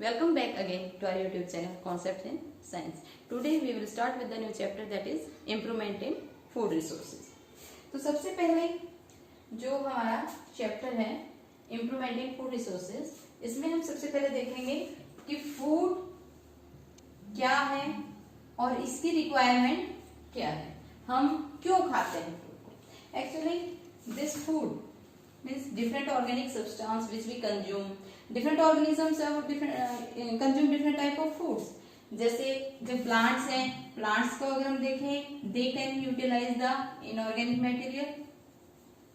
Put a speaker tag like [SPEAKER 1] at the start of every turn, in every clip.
[SPEAKER 1] Welcome back again to our YouTube channel Concepts in Science. Today we will start with the new chapter that is Improvement in Food Resources. तो सबसे पहले जो हमारा chapter है Improvement in Food Resources, इसमें हम सबसे पहले देखेंगे कि फूड क्या है और इसकी रिक्वायरमेंट क्या है, हम क्यों खाते हैं फूड को. Actually this food means different organic substance which we consume. Different organisms have consume different type of foods. जैसे जो प्लांट्स हैं, प्लांट्स को अगर हम देखें, they can utilise the inorganic material,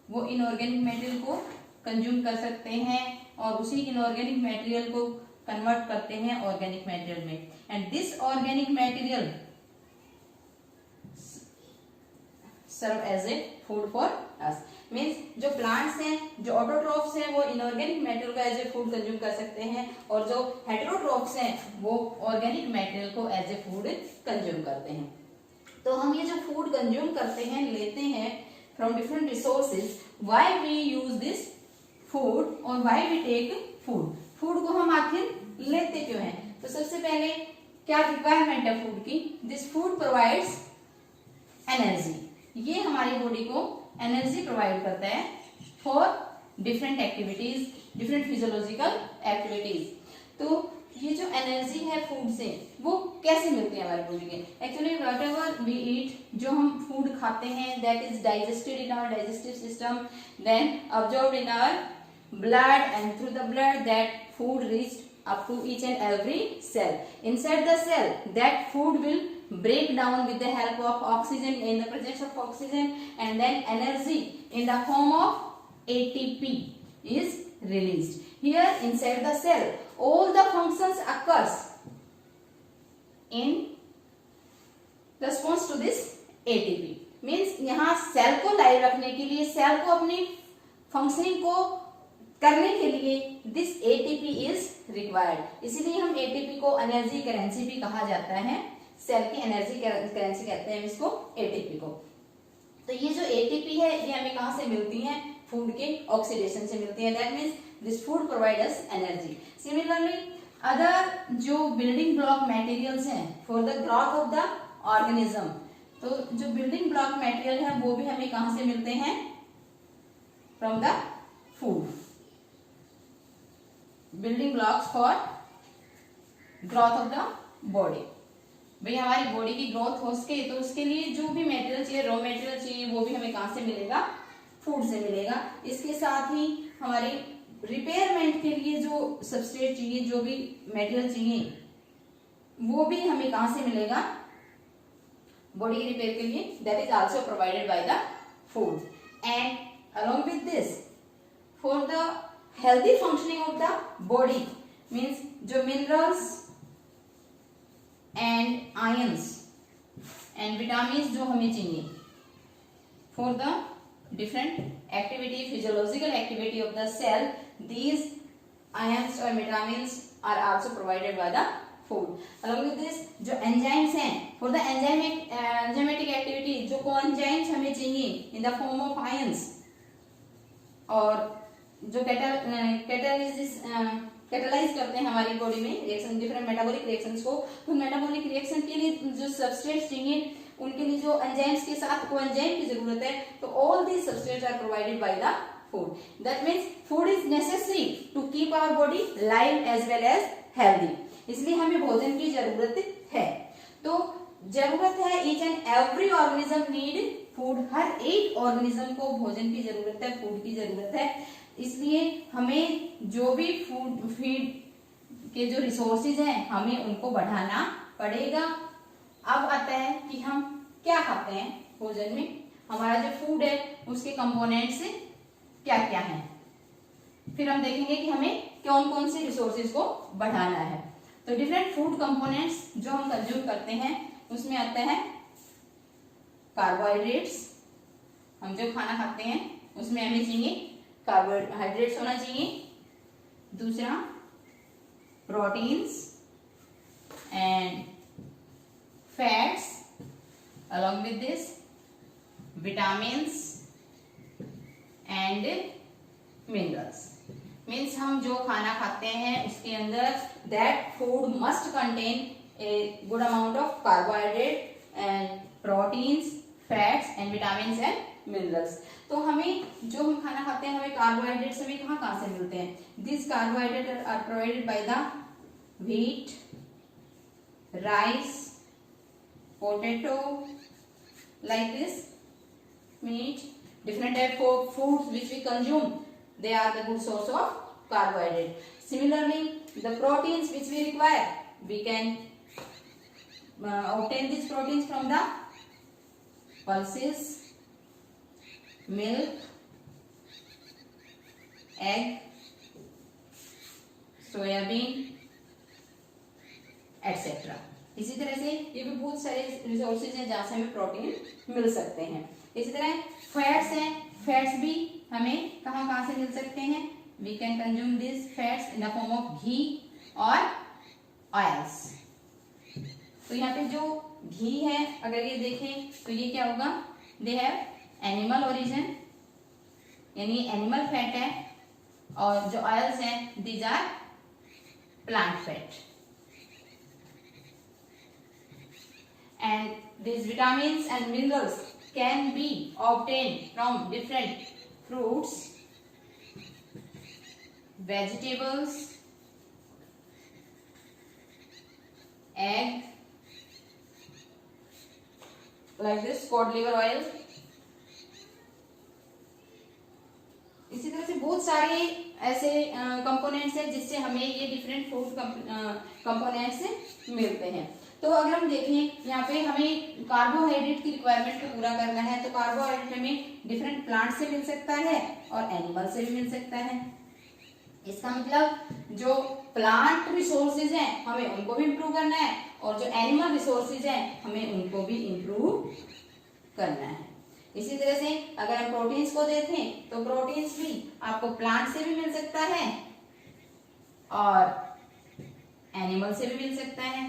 [SPEAKER 1] वो इनऑर्गेनिक मटेरियल को कंज्यूम कर सकते हैं और उसी इनऑर्गेनिक मटेरियल को कन्वर्ट करते हैं ऑर्गेनिक मटेरियल में. And this organic material serve as a food for us. Means जो प्लांट्स हैं, जो ऑटोट्रॉफ्स हैं, वो इनऑर्गेनिक मटेरियल को एज ए फूड कंज्यूम कर सकते हैं और जो हेटेरोट्रॉफ्स हैं वो ऑर्गेनिक मटेरियल को एज ए फूड कंज्यूम करते हैं. तो हम ये जो फूड कंज्यूम करते हैं, लेते हैं from different resources. Why we use this food और why we take food. Food को हम आखिर लेते क्यों हैं? तो सबसे पहले क्या रिक्वायरमेंट है फूड की? This food provides energy. ये हमारी बॉडी को एनर्जी प्रोवाइड करता है for different activities, different physiological activities. तो ये जो एनर्जी है फूड से, वो कैसे मिलती है हमारी बॉडी के? Actually whatever we eat, जो हम फूड खाते हैं, that is digested in our digestive system, then absorbed in our blood, and through the blood that food reached up to each and every cell. Inside the cell, that food will break down with the help of oxygen, in the presence of oxygen, and then energy in the form of ATP is released. Here inside the cell, all the functions occurs in response to this ATP. Means यहाँ cell को live रखने के लिए, cell को अपनी functioning को करने के लिए दिस एटीपी इज रिक्वायर्ड. इसीलिए हम एटीपी को एनर्जी करेंसी भी कहा जाता है. सेल की एनर्जी करेंसी कहते हैं इसको, एटीपी को. तो ये जो एटीपी है, ये हमें कहां से मिलती है? फूड के ऑक्सीडेशन से मिलती है. That means this food provide us energy. Similarly other जो बिल्डिंग ब्लॉक मटेरियल्स हैं for the growth of the organism, तो जो बिल्डिंग ब्लॉक मटेरियल है वो भी हमें कहां से मिलते हैं? From the food. Building blocks for growth of the body. भाई हमारी बॉडी की ग्रोथ हो सके तो उसके लिए जो भी मटेरियल चाहिए, रॉ मटेरियल चाहिए, वो भी हमें कहां से मिलेगा? फूड से मिलेगा. इसके साथ ही हमारे रिपेयरमेंट के लिए जो सबस्ट्रेट चाहिए, जो भी मटेरियल चाहिए, वो भी हमें कहां से मिलेगा? बॉडी रिपेयर के लिए. That is also provided by the food. And along with this, for the healthy functioning of the body, means जो minerals and ions and vitamins जो हमें चाहिए for the different activity, physiological activity of the cell, these ions और vitamins are also provided by the food. Along with this, जो enzymes हैं for the enzymatic activity, जो coenzymes हमें चाहिए in the form of ions, और जो catalyse करते हैं हमारी बॉडी में रिएक्शन, डिफरेंट मेटाबॉलिक रिएक्शंस को. तो मेटाबॉलिक रिएक्शन के लिए जो सबस्ट्रेट्स चाहिए, उनके लिए जो एंजाइम्स के साथ कोएंजाइम की जरूरत है, तो all these substrates are provided by the food. That means food is necessary to keep our body live as well as healthy. इसलिए हमें भोजन की जरूरत है. तो जरूरत है, each and every organism need food. हर एक ऑर्गेनिज्म को भोजन की जरूरत है, फूड की जरूरत है. इसलिए हमें जो भी फूड फीड के जो रिसोर्सेज हैं, हमें उनको बढ़ाना पड़ेगा. अब आता है कि हम क्या खाते हैं भोजन में. हमारा जो फूड है उसके कंपोनेंट्स क्या क्या हैं, फिर हम देखेंगे कि हमें कौन कौन से रिसोर्सेज को बढ़ाना है. तो डिफरेंट फूड कंपोनेंट्स जो हम कंज्यूम करते हैं, उसमें आता है कार्बोहाइड्रेट्स. हम जो खाना खाते हैं उसमें हमें चाहिए कार्बोहाइड्रेट्स होना चाहिए. दूसरा proteins and fats. along with this vitamins and minerals. Means हम जो खाना खाते हैं उसके अंदर that food must contain a good amount of carbohydrate and proteins, fats and vitamins and minerals. तो हमें जो हम खाना खाते हैं हमें कार्बोहाइड्रेट्स हमें कहाँ से मिलते हैं? This carbohydrate are provided by the wheat, rice, potato, like this, meat, different type of foods which we consume, they are the good source of carbohydrate. Similarly, the proteins which we require, we can obtain these proteins from the pulses, milk, egg, soyabean, etcetera. इसी तरह से ये भी बहुत सारे resources हैं जहाँ से हमें प्रोटीन मिल सकते हैं। इसी तरह फैट्स हैं, फैट्स भी हमें कहाँ से मिल सकते हैं? We can consume this fats in the form of ghee और ऑयल्स। तो यहाँ पे जो घी है अगर ये देखें तो ये क्या होगा? दे हैव एनिमल ओरिजिन, यानी एनिमल फैट है, और जो ऑयल्स हैं these are plant fat. And these vitamins and minerals can be obtained from different fruits, vegetables, egg, like this cod liver oil। इसी तरह से बहुत सारे ऐसे कंपोनेंट्स हैं जिससे हमें ये डिफरेंट फूड कंपोनेंट्स मिलते हैं। तो अगर हम देखें यहाँ पे हमें कार्बोहाइड्रेट की रिक्वायरमेंट को पूरा करना है तो कार्बोहाइड्रेट हमें डिफरेंट प्लांट से मिल सकता है और एनिमल से भी मिल सकता है। इसका मतलब जो प्लांट रिसोर्सेज हैं हमें उनको भी इम्प्रूव करना है और जो एनिमल रिसोर्सेज हैं हमें उनको भी इम्प्रूव करना है। इसी तरह से अगर हम प्रोटीन्स को देखें तो प्रोटीन्स भी आपको प्लांट से भी मिल सकता है और एनिमल से भी मिल सकता है।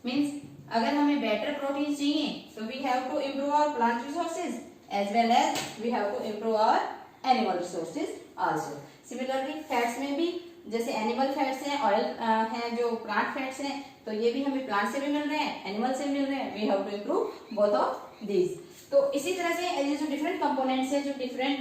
[SPEAKER 1] मीन्स अगर हमें बेटर प्रोटीन चाहिए तो we have to improve our plant resources as well as we have to improve our animal resources also. Similarly fats में भी जैसे एनिमल फैट्स हैं, ऑयल हैं, जो प्लांट फैट्स हैं, तो ये भी हमें प्लांट से भी मिल रहे हैं, एनिमल से मिल रहे हैं। We have to improve both of these. तो इसी तरह से ये जो डिफरेंट कंपोनेंट्स हैं, जो डिफरेंट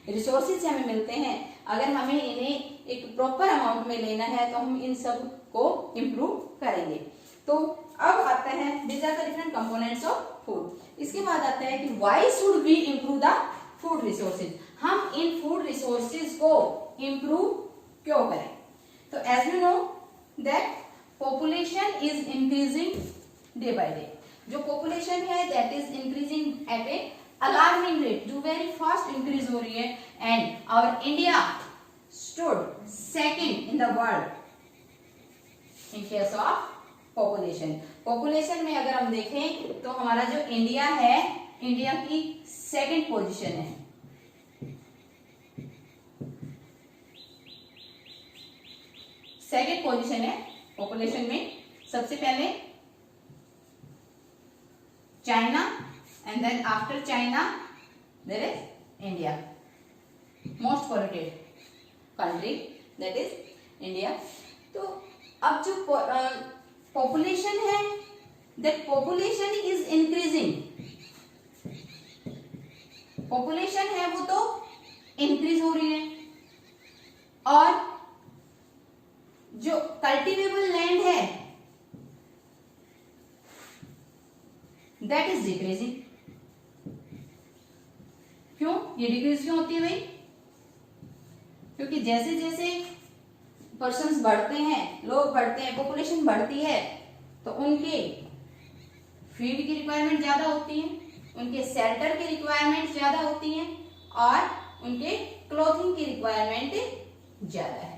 [SPEAKER 1] रिसोर्सेज हमें मिलते हैं, अगर हमें इन्हें एक प्रॉपर अमाउंट में लेना है तो हम इन सब को इम्प्रूव करेंगे। तो अब आता है this are the different components of food. इसके बाद आता है कि why should we improve the food resources? हम इन फूड रिसोर्सेज को इम्प्रूव क्यों करें? तो as you know that population is increasing day by day. जो पॉपुलेशन है that is increasing at a alarming rate, जो वेरी फास्ट इंक्रीज हो रही है। And our India stood second in the world in case of population. Population में अगर हम देखें तो हमारा जो इंडिया है, इंडिया की सेकंड पोजीशन है। सेकंड पोजीशन है पॉपुलेशन में। सबसे पहले China and then after China there is India. Most polluted country that is India. तो अब जो पॉपुलेशन है that population is increasing, population है वो तो इंक्रीज हो रही है और जो कल्टीवेबल लैंड है दैट इज डिक्रीजिंग। क्यों ये डिक्रीज क्यों होती है भाई? क्योंकि जैसे जैसे पर्सन्स बढ़ते हैं, लोग बढ़ते हैं, पॉपुलेशन बढ़ती है तो उनके फीड की रिक्वायरमेंट ज्यादा होती है, उनके शेल्टर की रिक्वायरमेंट ज्यादा होती है और उनके क्लोथिंग की रिक्वायरमेंट ज्यादा है।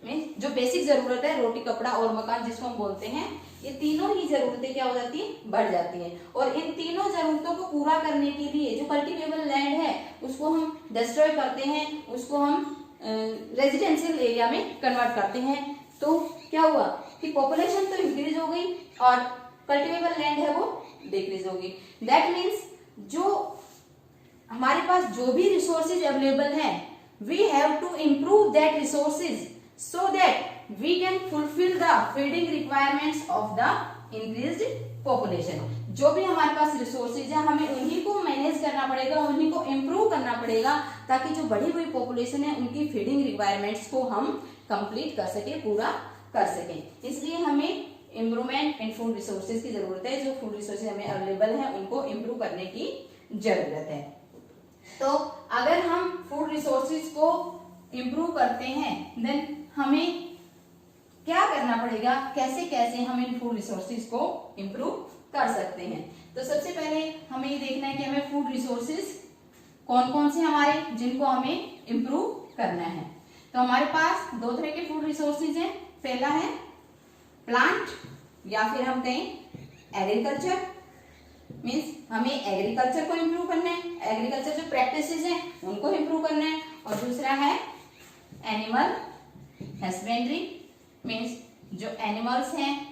[SPEAKER 1] मीन्स जो बेसिक जरूरत है, रोटी, कपड़ा और मकान जिसको हम बोलते हैं, ये तीनों ही जरूरतें क्या हो जाती हैं? बढ़ जाती हैं। और इन तीनों जरूरतों को पूरा करने के लिए जो कल्टीवेबल लैंड है उसको हम डिस्ट्रॉय करते हैं, उसको हम रेजिडेंशियल एरिया में कन्वर्ट करते हैं। तो क्या हुआ कि पॉपुलेशन तो इंक्रीज हो गई और कल्टीवेबल लैंड है वो डिक्रीज हो गई। दैट मीन्स जो हमारे पास जो भी रिसोर्सेज अवेलेबल हैं we have to improve that resources so that we can fulfill the feeding requirements of the increased population. जो भी हमारे पास रिसोर्सेज है हमें उन्हीं को मैनेज करना पड़ेगा, उन्हीं को इम्प्रूव करना पड़ेगा ताकि जो बढ़ी हुई पॉपुलेशन है उनकी फीडिंग रिक्वायरमेंट्स को हम कंप्लीट कर सके, पूरा कर सकें। इसलिए हमें इम्प्रूवमेंट इन फूड रिसोर्सेज की जरूरत है। जो फूड रिसोर्सेज हमें अवेलेबल है उनको इम्प्रूव करने की जरूरत है। तो अगर हम फूड रिसोर्सेज को इम्प्रूव करते हैं देन हमें क्या करना पड़ेगा, कैसे कैसे हम इन फूड रिसोर्सेज को इम्प्रूव कर सकते हैं। तो सबसे पहले हमें ये देखना है कि हमें फूड रिसोर्सेज कौन कौन से हमारे जिनको हमें इम्प्रूव करना है। तो हमारे पास दो तरह के फूड रिसोर्सेज हैं। पहला है प्लांट या फिर हम कहें एग्रीकल्चर, मीन्स हमें एग्रीकल्चर को इम्प्रूव करना है, एग्रीकल्चर जो प्रैक्टिसेस हैं उनको इम्प्रूव करना है। और दूसरा है एनिमल हस्बेंड्री, मीन्स जो एनिमल्स हैं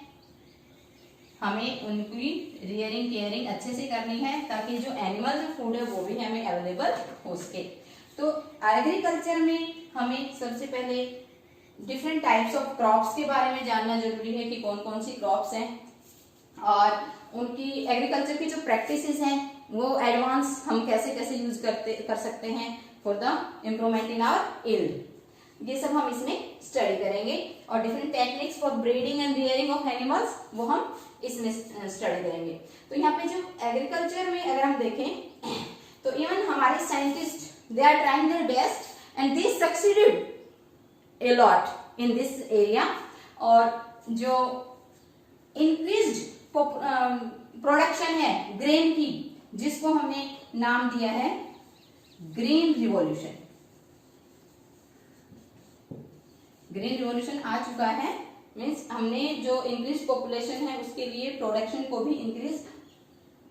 [SPEAKER 1] हमें उनकी रियरिंग केयरिंग अच्छे से करनी है ताकि जो एनिमल जो फूड है वो भी हमें अवेलेबल हो सके। तो एग्रीकल्चर में हमें सबसे पहले डिफरेंट टाइप्स ऑफ क्रॉप्स के बारे में जानना जरूरी है कि कौन कौन सी क्रॉप्स हैं और उनकी एग्रीकल्चर की जो प्रैक्टिसेस हैं वो एडवांस हम कैसे कैसे यूज कर सकते हैं for the improvement in our yield. ये सब हम इसमें स्टडी करेंगे। और different techniques for breeding and rearing of animals वो हम इसमें स्टडी करेंगे। तो यहाँ पे जो एग्रीकल्चर में अगर हम देखें तो इवन हमारे scientist they are trying their best and they succeeded a lot in this area. और जो इंक्रीज्ड प्रोडक्शन है ग्रेन की, जिसको हमने नाम दिया है ग्रीन रिवॉल्यूशन। ग्रीन रिवॉल्यूशन आ चुका है, मीन्स हमने जो इंक्रीज पॉपुलेशन है उसके लिए प्रोडक्शन को भी इंक्रीज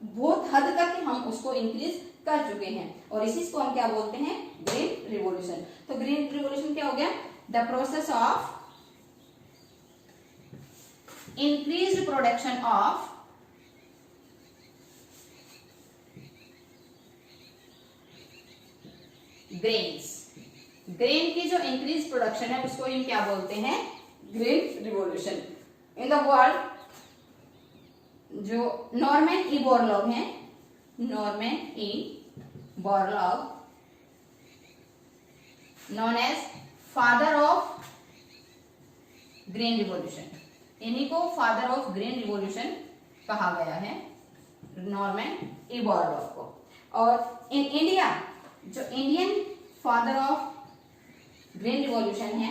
[SPEAKER 1] बहुत हद तक हम उसको इंक्रीज कर चुके हैं और इसी को हम क्या बोलते हैं, ग्रीन रिवॉल्यूशन। तो ग्रीन रिवॉल्यूशन क्या हो गया, the process of increased production of grains. Grain की जो इंक्रीज प्रोडक्शन है उसको हम क्या बोलते हैं, green revolution. In the world जो नॉर्मन ई बोरलॉग हैं, Norman E Borlaug known as father of green revolution, इन्हीं को फादर ऑफ ग्रीन रिवॉल्यूशन कहा गया है, नॉर्मन ई बोरलॉग को। और इन इंडिया जो Indian father of green revolution है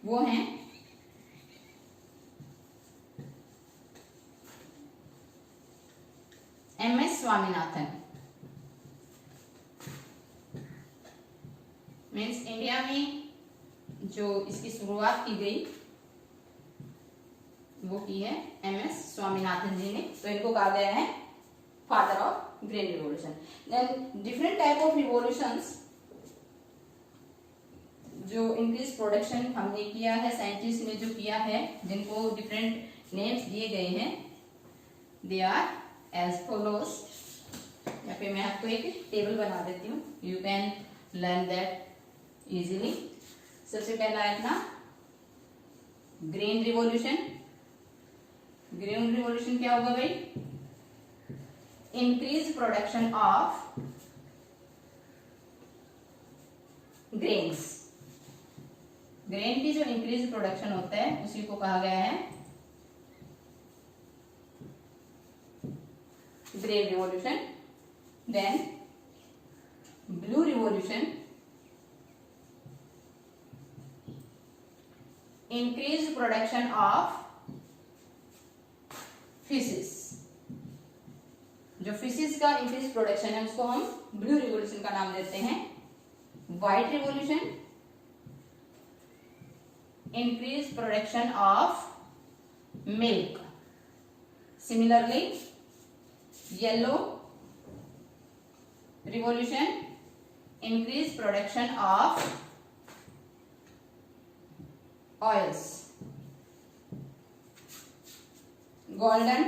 [SPEAKER 1] वो हैं एमएस स्वामीनाथन। मीन्स इंडिया में जो इसकी शुरुआत की गई वो की है एमएस स्वामीनाथन जी ने। तो इनको कहा गया है father of green revolution. Then different type of revolutions जो इंक्रीज प्रोडक्शन हमने किया है, साइंटिस्ट ने जो किया है, जिनको डिफरेंट नेम्स दिए गए हैं, दे आर एज फॉलोज। यहाँ पे मैं आपको एक टेबल बना देती हूँ, you can learn that easily. सबसे पहला है अपना ग्रीन रिवॉल्यूशन। ग्रीन रिवॉल्यूशन क्या होगा भाई, increase production of grains. Grain की जो इंक्रीज प्रोडक्शन होता है उसी को कहा गया है green revolution. Then blue revolution, increase production of fishes. जो फिशेस का इंक्रीज प्रोडक्शन है उसको हम ब्लू रिवॉल्यूशन का नाम देते हैं। White revolution, increase production of milk. Similarly, yellow revolution, increase production of oils. Golden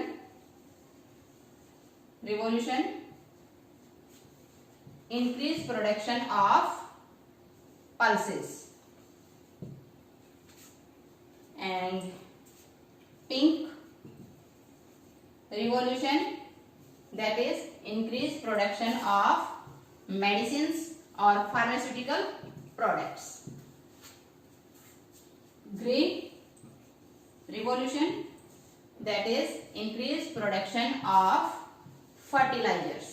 [SPEAKER 1] revolution, increase production of pulses. And pink revolution, that is increased production of medicines or pharmaceutical products. Green revolution, that is increased production of fertilizers.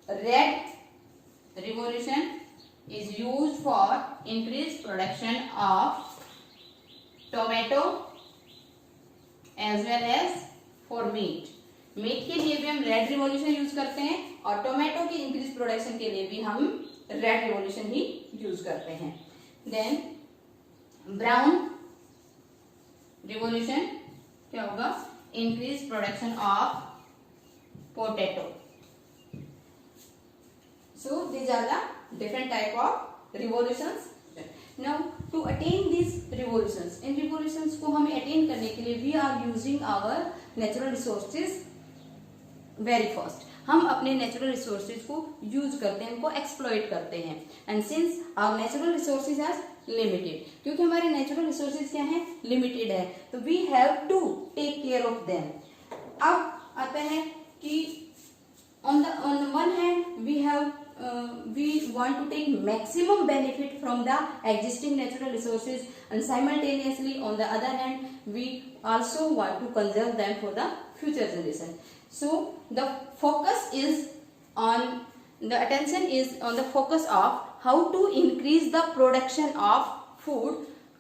[SPEAKER 1] Red revolution is used for increased production of tomato as well as for meat. Meat के लिए भी हम red revolution use करते हैं और tomato की increase production के लिए भी हम रेड रिवॉल्यूशन ही यूज करते हैं. देन ब्राउन रिवॉल्यूशन क्या होगा? Increase production of potato. So these are the different type of revolutions. Now to attain these revolutions, in revolutions को हमें attain करने के लिए we are using our natural resources very first. हम अपने natural resources को use करते हैं, उनको exploit करते हैं. And since our natural resources are limited, क्योंकि हमारे natural resources क्या हैं? Limited है, तो we have to take care of them. अब आता है कि on one hand we want to take maximum benefit from the existing natural resources, and simultaneously on the other hand we also want to conserve them for the future generation. So the attention is on the focus of how to increase the production of food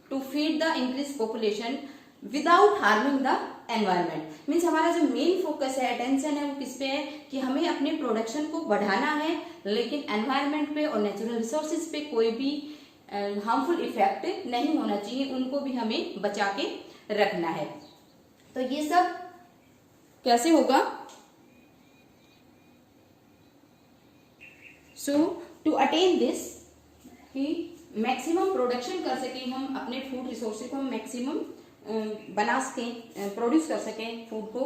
[SPEAKER 1] to feed the increased population without harming the environment. Means हमारा जो main focus है, attention है, वो किस पे है कि हमें अपने प्रोडक्शन को बढ़ाना है, लेकिन एनवायरमेंट पे और नेचुरल रिसोर्सेज पे कोई भी हार्मफुल इफेक्ट नहीं होना चाहिए, उनको भी हमें बचा के रखना है. तो ये सब कैसे होगा? सो टू अटेन दिस कि मैक्सिमम प्रोडक्शन कर सके हम अपने फूड रिसोर्सेज को, हम मैक्सिमम बना सकें, प्रोड्यूस कर सकें फूड को,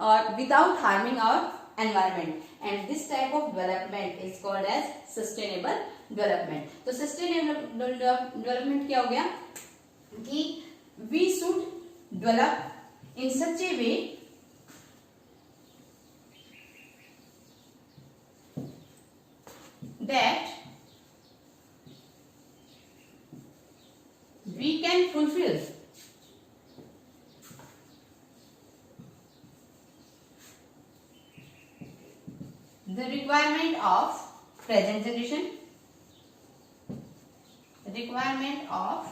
[SPEAKER 1] और without harming our environment. And this type of development is called as sustainable development. तो सस्टेनेबल डेवलपमेंट क्या हो गया कि we should develop in such a way that we can fulfil the requirement of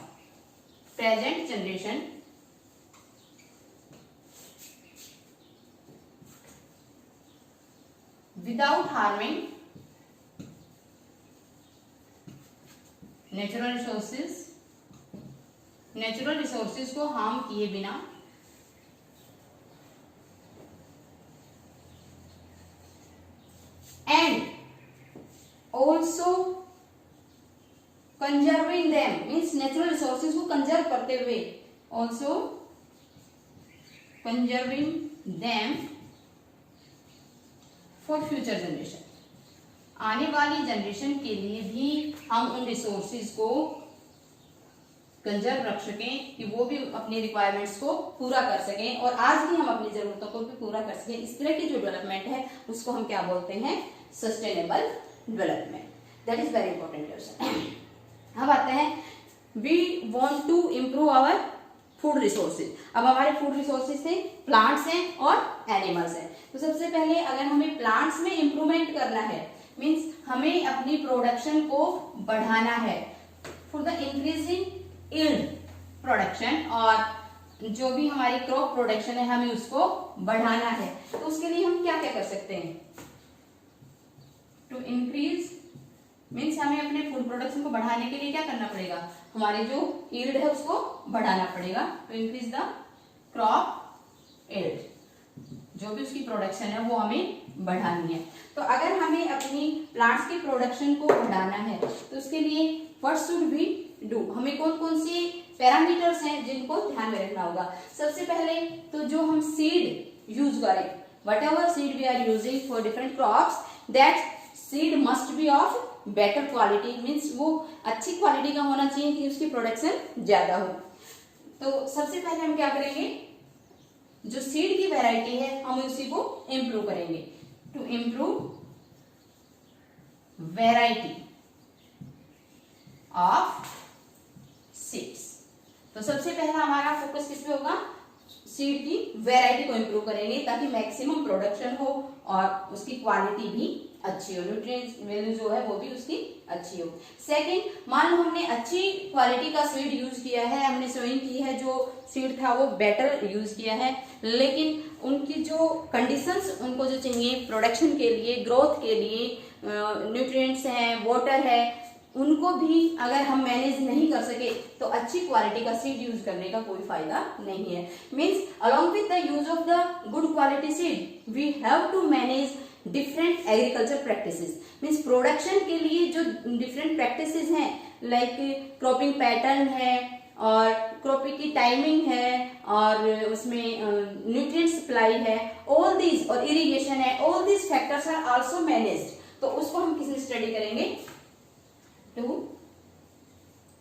[SPEAKER 1] present generation, without harming natural resources को harm किए बिना, and also conserving them, means natural resources को conserve करते हुए, also conserving them for future generation. आने वाली generation के लिए भी हम उन रिसोर्सेज को कंजर्व रख सकें कि वो भी अपनी रिक्वायरमेंट्स को पूरा कर सकें, और आज भी हम अपनी जरूरतों को भी पूरा कर सकें. इस तरह की जो डेवलपमेंट है उसको हम क्या बोलते हैं? Sustainable development. That is very important question. अब आते हैं we want to improve our food resources. अब हमारे फूड रिसोर्सेज थे, प्लांट्स हैं और एनिमल्स हैं. तो सबसे पहले अगर हमें प्लांट्स में इंप्रूवमेंट करना है, मीन्स हमें अपनी प्रोडक्शन को बढ़ाना है for the increasing yield production, और जो भी हमारी क्रॉप प्रोडक्शन है हमें उसको बढ़ाना है. तो उसके लिए हम क्या क्या कर सकते हैं? टू इंक्रीज मीन्स हमें अपने फूड प्रोडक्शन को बढ़ाने के लिए क्या करना पड़ेगा? हमारी जो यील्ड है उसको बढ़ाना पड़ेगा. To increase the crop yield, जो भी उसकी प्रोडक्शन है वो हमें बढ़ानी है. तो अगर हमें अपनी प्लांट्स की प्रोडक्शन को बढ़ाना है तो उसके लिए व्हाट शुड वी डू? हमें कौन कौन सी पैरामीटर्स हैं जिनको ध्यान में रखना होगा? सबसे पहले तो जो हम सीड यूज करें, whatever seed we are using for different crops, that seed must be of better quality, means वो अच्छी क्वालिटी का होना चाहिए कि उसकी प्रोडक्शन ज्यादा हो। तो सबसे पहले हम क्या करेंगे, जो सीड की वैरायटी है हम उसी को इम्प्रूव करेंगे। To improve variety of seeds, तो सबसे पहला हमारा फोकस किस पे होगा, सीड की वैरायटी को इम्प्रूव करेंगे ताकि मैक्सिमम प्रोडक्शन हो और उसकी क्वालिटी भी अच्छी हो, न्यूट्रिएंट्स वैल्यू जो है वो भी उसकी अच्छी हो। सेकंड, मान लो हमने अच्छी क्वालिटी का सीड यूज किया है, हमने सोइंग की है, जो सीड था वो बेटर यूज किया है, लेकिन उनकी जो कंडीशंस उनको जो चाहिए प्रोडक्शन के लिए, ग्रोथ के लिए, न्यूट्रिएंट्स हैं, वाटर है, उनको भी अगर हम मैनेज नहीं कर सके तो अच्छी क्वालिटी का सीड यूज करने का कोई फायदा नहीं है। Means along with the use of the good quality seed we have to manage different agriculture practices. Means production के लिए जो डिफरेंट प्रैक्टिसेस हैं, लाइक क्रॉपिंग पैटर्न है और क्रॉपिंग की टाइमिंग है और उसमें न्यूट्रिएंट सप्लाई है, ऑल दीज, और इरिगेशन है, all these factors are also managed. तो उसको हम किस में स्टडी करेंगे, टू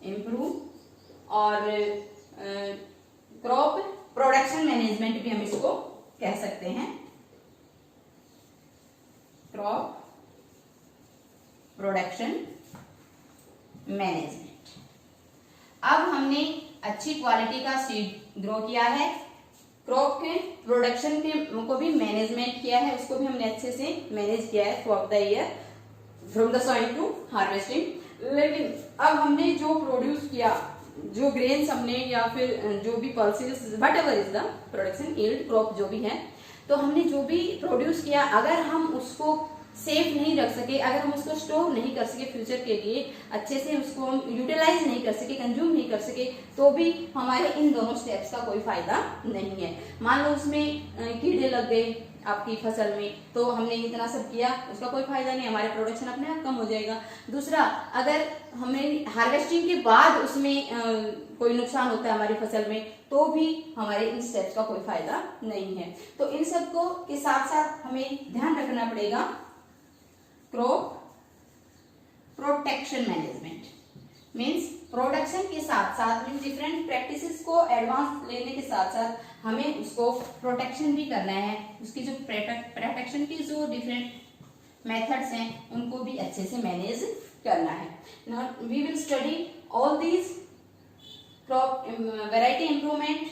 [SPEAKER 1] इम्प्रूव और क्रॉप प्रोडक्शन मैनेजमेंट भी हम इसको कह सकते हैं, क्रॉप प्रोडक्शन मैनेजमेंट। अब हमने अच्छी क्वालिटी का सीड ग्रो किया है, क्रॉप के प्रोडक्शन के को भी मैनेजमेंट किया है, उसको भी हमने अच्छे से मैनेज किया है throughout the year from the soil to harvesting. लेकिन अब हमने जो प्रोड्यूस किया, जो ग्रेन्स हमने या फिर जो भी pulses what ever is the production yield crop जो भी है, तो हमने जो भी प्रोड्यूस किया अगर हम उसको सेफ नहीं रख सके, अगर हम उसको स्टोर नहीं कर सके फ्यूचर के लिए, अच्छे से उसको हम यूटिलाइज नहीं कर सके, कंज्यूम नहीं कर सके, तो भी हमारे इन दोनों स्टेप्स का कोई फायदा नहीं है। मान लो उसमें कीड़े लग गए आपकी फसल में, तो हमने इतना सब किया, उसका कोई फायदा नहीं, हमारे प्रोडक्शन अपने आप कम हो जाएगा। दूसरा, अगर हमें हार्वेस्टिंग के बाद उसमें कोई नुकसान होता है हमारी फसल में, तो भी हमारे इन स्टेप्स का कोई फायदा नहीं है। तो इन सबको के साथ साथ हमें ध्यान रखना पड़ेगा crop protection management. Means production के साथ साथ मीन्स डिफरेंट प्रैक्टिसेस को एडवांस लेने के साथ साथ हमें उसको प्रोटेक्शन भी करना है, उसकी जो प्रोटेक्शन की जो डिफरेंट मेथड्स हैं उनको भी अच्छे से मैनेज करना है। Now we will study all these crop variety improvement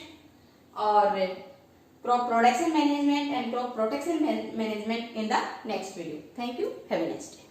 [SPEAKER 1] और crop production management and crop protection management in the next video. Thank you. Have a nice day.